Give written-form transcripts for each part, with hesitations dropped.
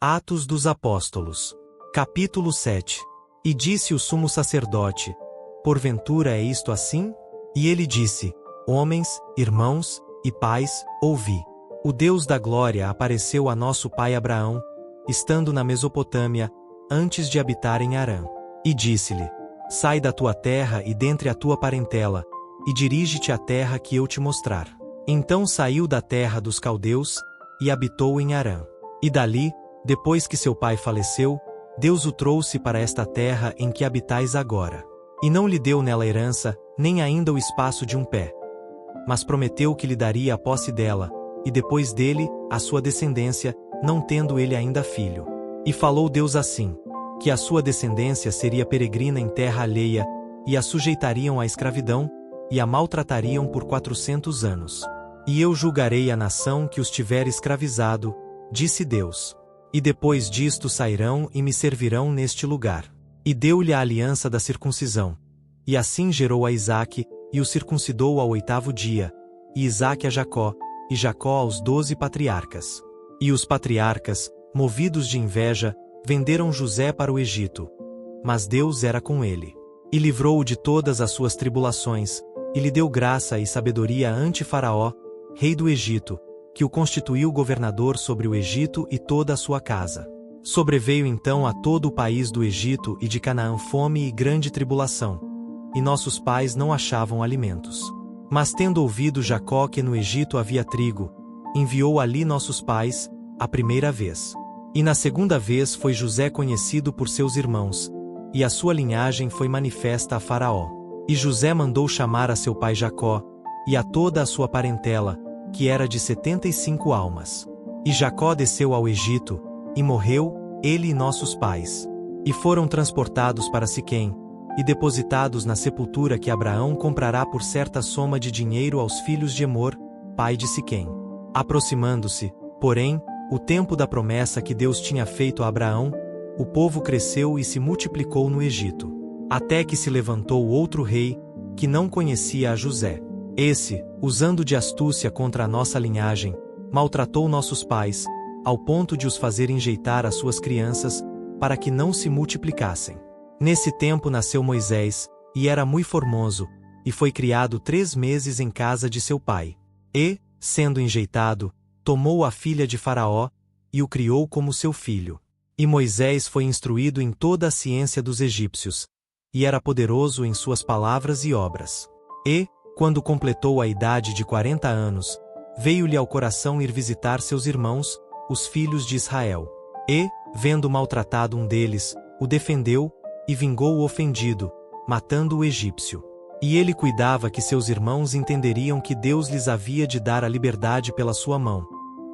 Atos dos Apóstolos. Capítulo 7. E disse o sumo sacerdote: Porventura é isto assim? E ele disse: Homens, irmãos e pais, ouvi. O Deus da glória apareceu a nosso pai Abraão, estando na Mesopotâmia, antes de habitar em Harã. E disse-lhe: Sai da tua terra e dentre a tua parentela, e dirige-te à terra que eu te mostrar. Então saiu da terra dos caldeus, e habitou em Harã. E dali, depois que seu pai faleceu, Deus o trouxe para esta terra em que habitais agora. E não lhe deu nela herança, nem ainda o espaço de um pé. Mas prometeu que lhe daria a posse dela, e depois dele, a sua descendência, não tendo ele ainda filho. E falou Deus assim: que a sua descendência seria peregrina em terra alheia, e a sujeitariam à escravidão, e a maltratariam por 400 anos. E eu julgarei a nação que os tiver escravizado, disse Deus. E depois disto sairão e me servirão neste lugar. E deu-lhe a aliança da circuncisão. E assim gerou a Isaque, e o circuncidou ao 8º dia, e Isaque a Jacó, e Jacó aos 12 patriarcas. E os patriarcas, movidos de inveja, venderam José para o Egito. Mas Deus era com ele. E livrou-o de todas as suas tribulações, e lhe deu graça e sabedoria ante Faraó, rei do Egito, que o constituiu governador sobre o Egito e toda a sua casa. Sobreveio então a todo o país do Egito e de Canaã fome e grande tribulação, e nossos pais não achavam alimentos. Mas tendo ouvido Jacó que no Egito havia trigo, enviou ali nossos pais, a primeira vez. E na segunda vez foi José conhecido por seus irmãos, e a sua linhagem foi manifesta a Faraó. E José mandou chamar a seu pai Jacó, e a toda a sua parentela, que era de 75 almas. E Jacó desceu ao Egito, e morreu, ele e nossos pais. E foram transportados para Siquém, e depositados na sepultura que Abraão comprará por certa soma de dinheiro aos filhos de Emor, pai de Siquém. Aproximando-se, porém, o tempo da promessa que Deus tinha feito a Abraão, o povo cresceu e se multiplicou no Egito. Até que se levantou outro rei, que não conhecia a José. Esse, usando de astúcia contra a nossa linhagem, maltratou nossos pais, ao ponto de os fazer enjeitar as suas crianças, para que não se multiplicassem. Nesse tempo nasceu Moisés, e era muito formoso, e foi criado 3 meses em casa de seu pai. E, sendo enjeitado, tomou a filha de Faraó, e o criou como seu filho. E Moisés foi instruído em toda a ciência dos egípcios, e era poderoso em suas palavras e obras. E, quando completou a idade de 40 anos, veio-lhe ao coração ir visitar seus irmãos, os filhos de Israel. E, vendo maltratado um deles, o defendeu, e vingou o ofendido, matando o egípcio. E ele cuidava que seus irmãos entenderiam que Deus lhes havia de dar a liberdade pela sua mão.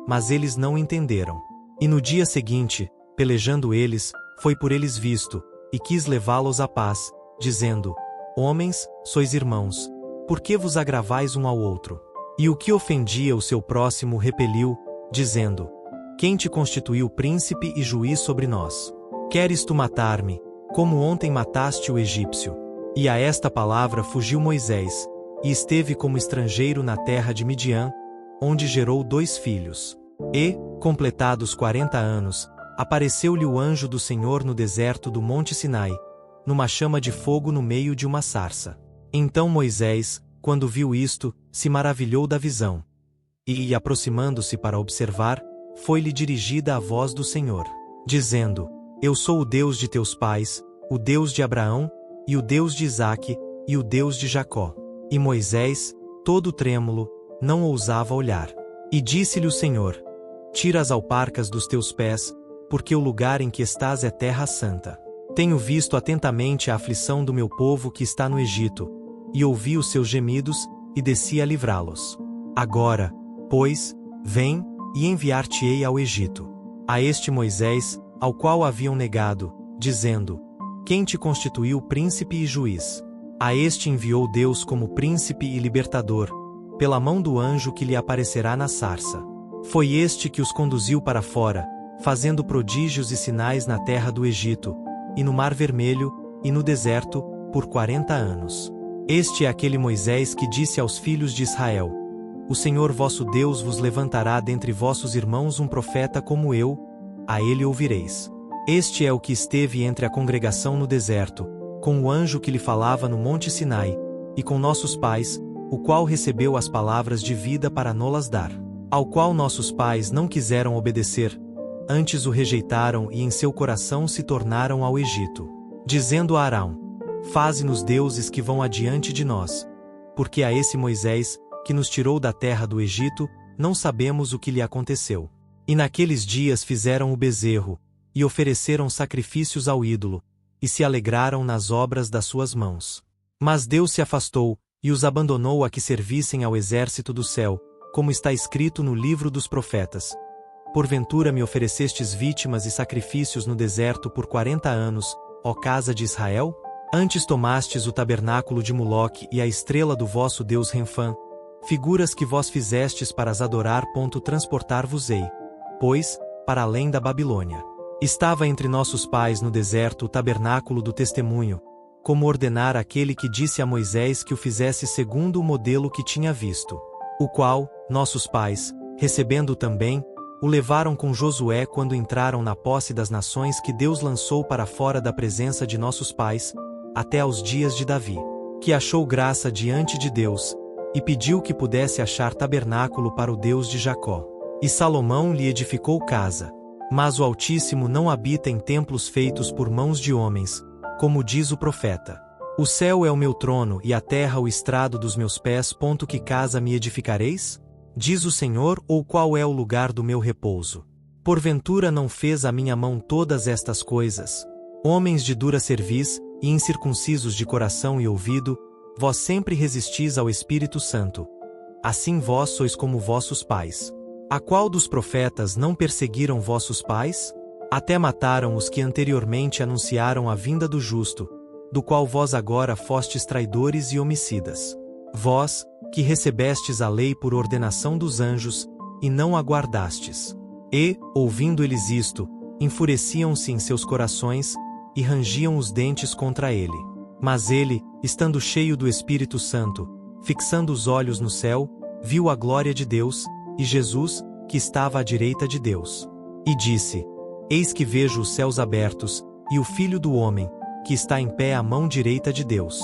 Mas eles não entenderam. E no dia seguinte, pelejando eles, foi por eles visto, e quis levá-los à paz, dizendo: Homens, sois irmãos, por que vos agravais um ao outro? E o que ofendia o seu próximo repeliu, dizendo: Quem te constituiu príncipe e juiz sobre nós? Queres tu matar-me, como ontem mataste o egípcio? E a esta palavra fugiu Moisés, e esteve como estrangeiro na terra de Midian, onde gerou 2 filhos. E, completados 40 anos, apareceu-lhe o anjo do Senhor no deserto do monte Sinai, numa chama de fogo no meio de uma sarça. Então Moisés, quando viu isto, se maravilhou da visão. E, aproximando-se para observar, foi-lhe dirigida a voz do Senhor, dizendo: Eu sou o Deus de teus pais, o Deus de Abraão, e o Deus de Isaque, e o Deus de Jacó. E Moisés, todo trêmulo, não ousava olhar. E disse-lhe o Senhor: Tira as alparcas dos teus pés, porque o lugar em que estás é terra santa. Tenho visto atentamente a aflição do meu povo que está no Egito, e ouvi os seus gemidos, e desci a livrá-los. Agora, pois, vem, e enviar-te-ei ao Egito. A este Moisés, ao qual haviam negado, dizendo: Quem te constituiu príncipe e juiz? A este enviou Deus como príncipe e libertador, pela mão do anjo que lhe aparecerá na sarça. Foi este que os conduziu para fora, fazendo prodígios e sinais na terra do Egito, e no Mar Vermelho, e no deserto, por 40 anos. Este é aquele Moisés que disse aos filhos de Israel: O Senhor vosso Deus vos levantará dentre vossos irmãos um profeta como eu, a ele ouvireis. Este é o que esteve entre a congregação no deserto, com o anjo que lhe falava no monte Sinai, e com nossos pais, o qual recebeu as palavras de vida para nolas dar. Ao qual nossos pais não quiseram obedecer, antes o rejeitaram e em seu coração se tornaram ao Egito, dizendo a Arão: Faze-nos deuses que vão adiante de nós, porque a esse Moisés, que nos tirou da terra do Egito, não sabemos o que lhe aconteceu. E naqueles dias fizeram o bezerro, e ofereceram sacrifícios ao ídolo, e se alegraram nas obras das suas mãos. Mas Deus se afastou, e os abandonou a que servissem ao exército do céu, como está escrito no livro dos profetas. Porventura me oferecestes vítimas e sacrifícios no deserto por 40 anos, ó casa de Israel? Antes tomastes o tabernáculo de Moloque e a estrela do vosso Deus Renfã, figuras que vós fizestes para as adorar. Transportar-vos-ei, pois, para além da Babilônia. Estava entre nossos pais no deserto o tabernáculo do testemunho, como ordenar aquele que disse a Moisés que o fizesse segundo o modelo que tinha visto. O qual, nossos pais, recebendo também, o levaram com Josué quando entraram na posse das nações que Deus lançou para fora da presença de nossos pais, até aos dias de Davi, que achou graça diante de Deus, e pediu que pudesse achar tabernáculo para o Deus de Jacó. E Salomão lhe edificou casa. Mas o Altíssimo não habita em templos feitos por mãos de homens, como diz o profeta. O céu é o meu trono e a terra o estrado dos meus pés. Que casa me edificareis? Diz o Senhor, ou qual é o lugar do meu repouso? Porventura não fez a minha mão todas estas coisas? Homens de dura cerviz, e incircuncisos de coração e ouvido, vós sempre resistis ao Espírito Santo. Assim vós sois como vossos pais. A qual dos profetas não perseguiram vossos pais? Até mataram os que anteriormente anunciaram a vinda do justo, do qual vós agora fostes traidores e homicidas. Vós, que recebestes a lei por ordenação dos anjos, e não a guardastes. E, ouvindo eles isto, enfureciam-se em seus corações, e rangiam os dentes contra ele. Mas ele, estando cheio do Espírito Santo, fixando os olhos no céu, viu a glória de Deus, e Jesus, que estava à direita de Deus. E disse: Eis que vejo os céus abertos, e o Filho do Homem, que está em pé à mão direita de Deus.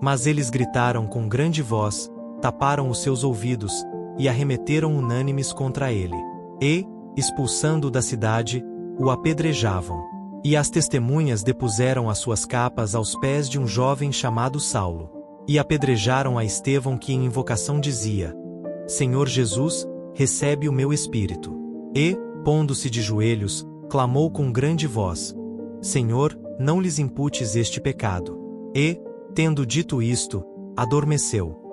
Mas eles gritaram com grande voz, taparam os seus ouvidos, e arremeteram unânimes contra ele. E, expulsando-o da cidade, o apedrejavam. E as testemunhas depuseram as suas capas aos pés de um jovem chamado Saulo. E apedrejaram a Estevão, que em invocação dizia: Senhor Jesus, recebe o meu espírito. E, pondo-se de joelhos, clamou com grande voz: Senhor, não lhes imputes este pecado. E, tendo dito isto, adormeceu.